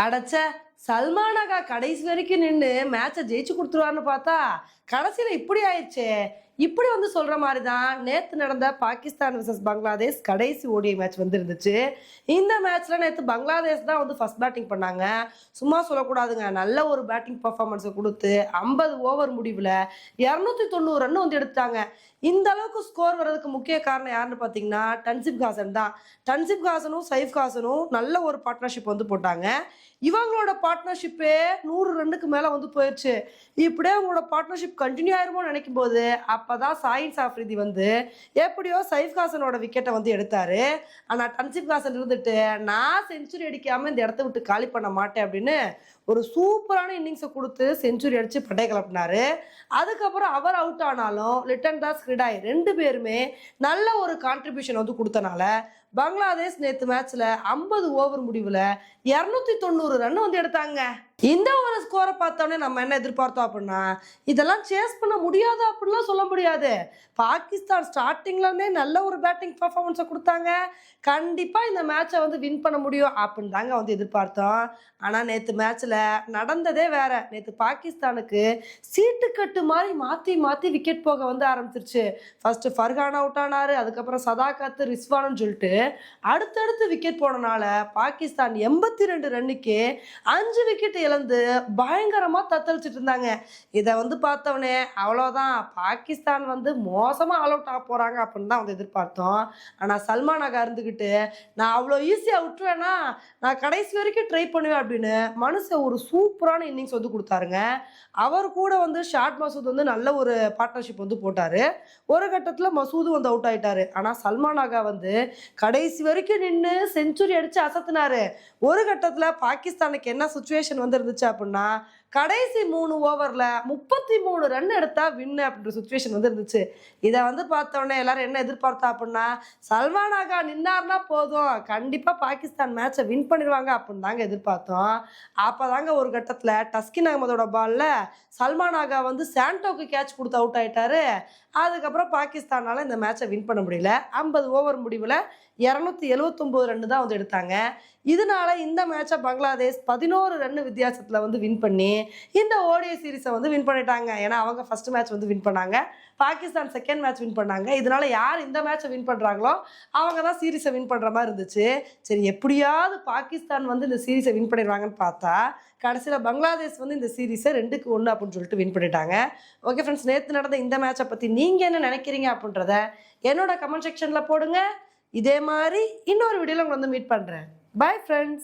அடச்ச சல்மான் அகா கடைசி வரைக்கும் நின்று மேட்சை ஜெயிச்சு கொடுத்துருவாருன்னு பார்த்தா கடைசியில் இப்படி ஆயிடுச்சே. இப்படி வந்து சொல்ற மாதிரி தான் நேற்று நடந்த பாகிஸ்தான் vs பங்களாதேஷ் கடைசி ஓடிஐ மேட்ச் வந்து இருந்துச்சு. இந்த மேட்ச்ல நேற்று பங்களாதேஷ் தான் வந்து ஃபர்ஸ்ட் பேட்டிங் பண்ணாங்க. சும்மா சொல்லக்கூடாதுங்க, நல்ல ஒரு பேட்டிங் பர்ஃபார்மன்ஸை கொடுத்து 50 ஓவர் முடிவில் 290 ரன் வந்து எடுத்தாங்க. இந்த அளவுக்கு ஸ்கோர் வர்றதுக்கு முக்கிய காரணம் யாருன்னு பார்த்தீங்கன்னா டன்சிப் ஹாசன் தான். டன்சிப் ஹாசனும் சைஃப் ஹாசனும் நல்ல ஒரு பார்ட்னர்ஷிப் வந்து போட்டாங்க. இவங்களோட பார்ட்னர்ஷிப்பே 100 ரன்னுக்கு மேலே வந்து போயிடுச்சு. இப்படியே அவங்களோட பார்ட்னர்ஷிப் கண்டினியூ ஆயிருமோன்னு நினைக்கும் போது அப்பதான் சாயின்ஸ் ஆஃப்ரிதி வந்து எப்படியோ சைஃப் ஹாசனோட விக்கெட்டை வந்து எடுத்தாரு. ஆனால் டன்சிப் ஹாசன் இருந்துட்டு நான் செஞ்சுரி அடிக்காம இந்த இடத்த விட்டு காலி பண்ண மாட்டேன் அப்படின்னு ஒரு சூப்பரான இன்னிங்ஸை கொடுத்து செஞ்சுரி அடிச்சு பட்டை கிளப்பினாரு. அதுக்கப்புறம் அவர் அவுட் ஆனாலும் லிட்டன் தாஸ் கிரிடாய் 2 பேருமே நல்ல ஒரு கான்ட்ரிபியூஷன் வந்து கொடுத்தனால பங்களாதேஷ் நேற்று மேட்ச்ல 50 ஓவர் முடிவில் 290 ரன் வந்து எடுத்தாங்க. இந்த ஒரு ஸ்கோரை பார்த்தோன்னே நம்ம என்ன எதிர்பார்த்தோம் அப்படின்னா இதெல்லாம் சேஸ் பண்ண முடியாது அப்படின்லாம் சொல்ல முடியாது. பாகிஸ்தான் ஸ்டார்டிங்லேருந்தே நல்ல ஒரு பேட்டிங் பர்ஃபார்மன்ஸை கொடுத்தாங்க. கண்டிப்பாக இந்த மேட்சை வந்து வின் பண்ண முடியும் அப்படின்னு தாங்க வந்து எதிர்பார்த்தோம். ஆனால் நேற்று மேட்ச்சில் நடந்ததே வேற. நேற்று பாகிஸ்தானுக்கு சீட்டுக்கட்டு மாதிரி மாற்றி மாற்றி விக்கெட் போக வந்து ஆரம்பிச்சிருச்சு. ஃபர்ஸ்ட் ஃபர்ஹான் அவுட் ஆனாரு, அதுக்கப்புறம் சதாகத், ரிஸ்வான்னு சொல்லிட்டு அடுத்தடுத்து விக்கெட் போனனால பாகிஸ்தான் 82 ரன்னுக்கு 5 விக்கெட் இழந்து பயங்கரமா தத்தளிச்சிட்டு இருந்தாங்க. இதை வந்து பார்த்தவனே அவ்வளோதான், பாகிஸ்தான் வந்து மோசமா ஆல் அவுட் ஆக போறாங்க அப்படின்னு தான் வந்து எதிர்பார்த்தோம். ஆனால் சல்மான் அகா இருந்துக்கிட்டு நான் அவ்வளோ ஈஸியாக விட்டுருவேன்னா நான் கடைசி வரைக்கும் ட்ரை பண்ணுவேன் அப்படின்னு மனுஷன் ஒரு சூப்பரான இன்னிங்ஸ் வந்து கொடுத்தாருங்க. அவர் கூட வந்து ஷாட் மசூத் வந்து நல்ல ஒரு பார்ட்னர்ஷிப் வந்து போட்டாரு. ஒரு கட்டத்தில் மசூது வந்து அவுட் ஆயிட்டாரு. ஆனால் சல்மான் அகா வந்து கடைசி வரைக்கும் நின்று செஞ்சுரி அடிச்சு அசத்தினாரு. ஒரு கட்டத்தில் பாகிஸ்தானுக்கு என்ன சுச்சுவேஷன் வந்து இருந்துச்சு அப்படின்னா கடைசி 3 ஓவரில் 33 ரன் எடுத்தா வின்னு அப்படின்ற சுச்சுவேஷன் வந்து இருந்துச்சு. இதை வந்து பார்த்தோன்னே எல்லாரும் என்ன எதிர்பார்த்தா அப்படின்னா சல்மான் அகா நின்னார்னா போதும் கண்டிப்பாக பாகிஸ்தான் மேட்சை வின் பண்ணிடுவாங்க அப்படின்னு தாங்க எதிர்பார்த்தோம். அப்போ தாங்க ஒரு கட்டத்தில் டஸ்கின் அகமதோட பாலில் சல்மான் அகா வந்து சாண்டோக்கு கேட்ச் கொடுத்து அவுட் ஆயிட்டாரு. அதுக்கப்புறம் பாகிஸ்தானால் இந்த மேட்சை வின் பண்ண முடியல. 50 ஓவர் முடிவில் 279 ரன் தான் வந்து எடுத்தாங்க. இதனால இந்த மேட்சை பங்களாதேஷ் 11 ரன் வித்தியாசத்தில் வந்து வின் பண்ணி இந்த ஓடிஐ சீரீஸை வந்து வின் பண்ணிட்டாங்க. ஏன்னா அவங்க ஃபர்ஸ்ட் மேட்ச் வந்து வின் பண்ணாங்க, பாகிஸ்தான் செகண்ட் மேட்ச் வின் பண்ணாங்க. இதனால யார் இந்த மேட்சை வின் பண்ணுறாங்களோ அவங்க தான் சீரீஸை வின் பண்ணுற மாதிரி இருந்துச்சு. சரி, எப்படியாவது பாகிஸ்தான் வந்து இந்த சீரீஸை வின் பண்ணிடுவாங்கன்னு பார்த்தா கடைசியில் பங்களாதேஷ் வந்து இந்த சீரீஸை 2-1 அப்படின்னு சொல்லிட்டு வின் பண்ணிட்டாங்க. ஓகே ஃப்ரெண்ட்ஸ், நேற்று நடந்த இந்த மேட்சை பற்றி நீங்கள் என்ன நினைக்கிறீங்க அப்படின்றத என்னோட கமெண்ட் செக்ஷனில் போடுங்க. இதே மாதிரி இன்னொரு வீடியோவில் உங்களை வந்து மீட் பண்ணுறேன். Bye friends.